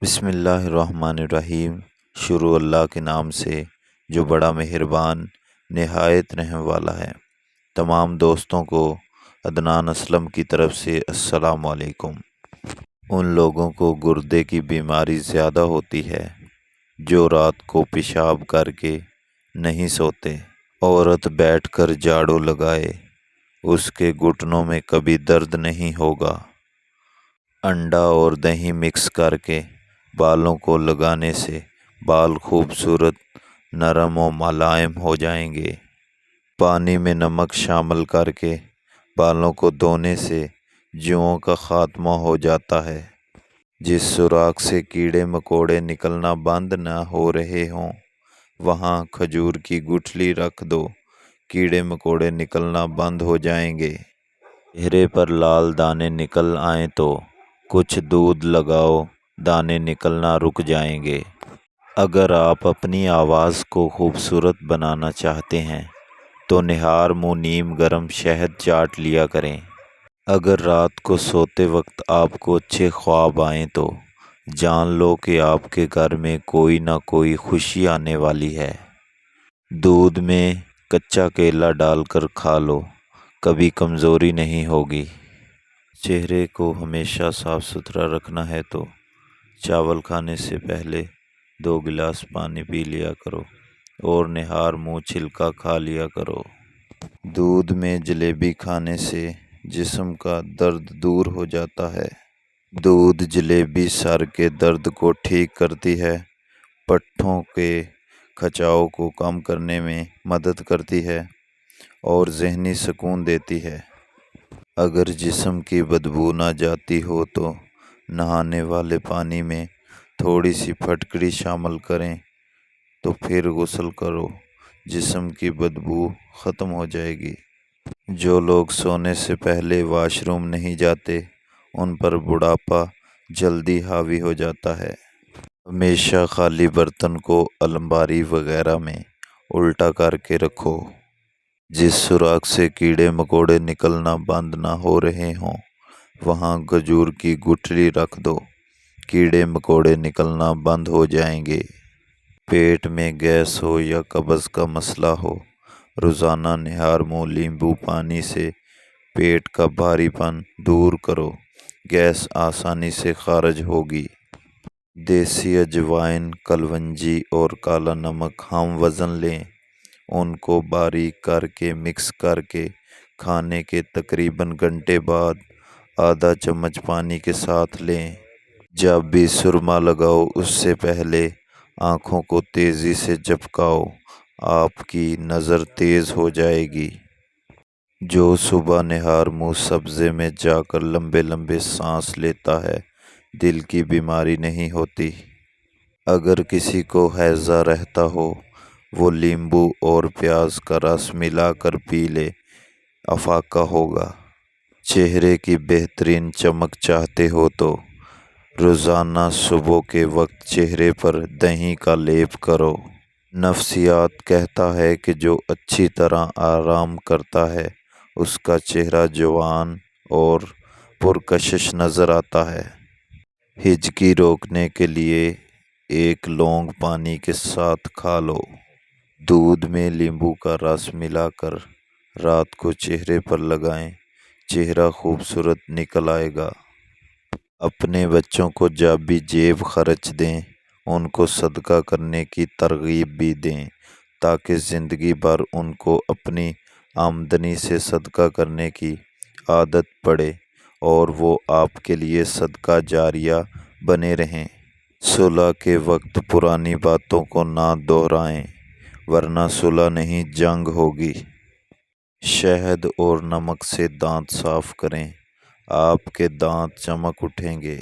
بسم اللہ الرحمن الرحیم۔ شروع اللہ کے نام سے جو بڑا مہربان نہایت رحم والا ہے۔ تمام دوستوں کو عدنان اسلم کی طرف سے السلام علیکم۔ ان لوگوں کو گردے کی بیماری زیادہ ہوتی ہے جو رات کو پیشاب کر کے نہیں سوتے۔ عورت بیٹھ کر جھاڑو لگائے اس کے گھٹنوں میں کبھی درد نہیں ہوگا۔ انڈا اور دہی مکس کر کے بالوں کو لگانے سے بال خوبصورت، نرم و ملائم ہو جائیں گے۔ پانی میں نمک شامل کر کے بالوں کو دھونے سے جوؤں کا خاتمہ ہو جاتا ہے۔ جس سوراخ سے کیڑے مکوڑے نکلنا بند نہ ہو رہے ہوں وہاں کھجور کی گٹھلی رکھ دو، کیڑے مکوڑے نکلنا بند ہو جائیں گے۔ چہرے پر لال دانے نکل آئیں تو کچھ دودھ لگاؤ، دانے نکلنا رک جائیں گے۔ اگر آپ اپنی آواز کو خوبصورت بنانا چاہتے ہیں تو نہار منہ نیم گرم شہد چاٹ لیا کریں۔ اگر رات کو سوتے وقت آپ کو اچھے خواب آئیں تو جان لو کہ آپ کے گھر میں کوئی نہ کوئی خوشی آنے والی ہے۔ دودھ میں کچا کیلا ڈال کر کھا لو، کبھی کمزوری نہیں ہوگی۔ چہرے کو ہمیشہ صاف ستھرا رکھنا ہے تو چاول کھانے سے پہلے 2 گلاس پانی پی لیا کرو اور نہار منہ چھلکا کھا لیا کرو۔ دودھ میں جلیبی کھانے سے جسم کا درد دور ہو جاتا ہے۔ دودھ جلیبی سر کے درد کو ٹھیک کرتی ہے، پٹھوں کے کھچاؤ کو کم کرنے میں مدد کرتی ہے اور ذہنی سکون دیتی ہے۔ اگر جسم کی بدبو نہ جاتی ہو تو نہانے والے پانی میں تھوڑی سی پھٹکڑی شامل کریں تو پھر غسل کرو، جسم کی بدبو ختم ہو جائے گی۔ جو لوگ سونے سے پہلے واش روم نہیں جاتے ان پر بڑھاپا جلدی حاوی ہو جاتا ہے۔ ہمیشہ خالی برتن کو الماری وغیرہ میں الٹا کر کے رکھو۔ جس سوراخ سے کیڑے مکوڑے نکلنا بند نہ ہو رہے ہوں وہاں کھجور کی گٹھلی رکھ دو، کیڑے مکوڑے نکلنا بند ہو جائیں گے۔ پیٹ میں گیس ہو یا قبض کا مسئلہ ہو، روزانہ نہار منہ لیمبو پانی سے پیٹ کا بھاری پن دور کرو، گیس آسانی سے خارج ہوگی۔ دیسی اجوائن، کلونجی اور کالا نمک ہم وزن لیں، ان کو باریک کر کے مکس کر کے کھانے کے تقریباً گھنٹے بعد آدھا چمچ پانی کے ساتھ لیں۔ جب بھی سرما لگاؤ اس سے پہلے آنکھوں کو تیزی سے جھپکاؤ، آپ کی نظر تیز ہو جائے گی۔ جو صبح نہار منہ سبزے میں جا کر لمبے لمبے سانس لیتا ہے دل کی بیماری نہیں ہوتی۔ اگر کسی کو ہیضہ رہتا ہو وہ لیمبو اور پیاز کا رس ملا کر پی لے، افاقہ ہوگا۔ چہرے کی بہترین چمک چاہتے ہو تو روزانہ صبح کے وقت چہرے پر دہی کا لیپ کرو۔ نفسیات کہتا ہے کہ جو اچھی طرح آرام کرتا ہے اس کا چہرہ جوان اور پرکشش نظر آتا ہے۔ ہجکی روکنے کے لیے 1 لونگ پانی کے ساتھ کھا لو۔ دودھ میں لیمبو کا رس ملا کر رات کو چہرے پر لگائیں، چہرہ خوبصورت نکل آئے گا۔ اپنے بچوں کو جب بھی جیب خرچ دیں ان کو صدقہ کرنے کی ترغیب بھی دیں تاکہ زندگی بھر ان کو اپنی آمدنی سے صدقہ کرنے کی عادت پڑے اور وہ آپ کے لیے صدقہ جاریہ بنے رہیں۔ صلح کے وقت پرانی باتوں کو نہ دہرائیں ورنہ صلح نہیں جنگ ہوگی۔ شہد اور نمک سے دانت صاف کریں، آپ کے دانت چمک اٹھیں گے۔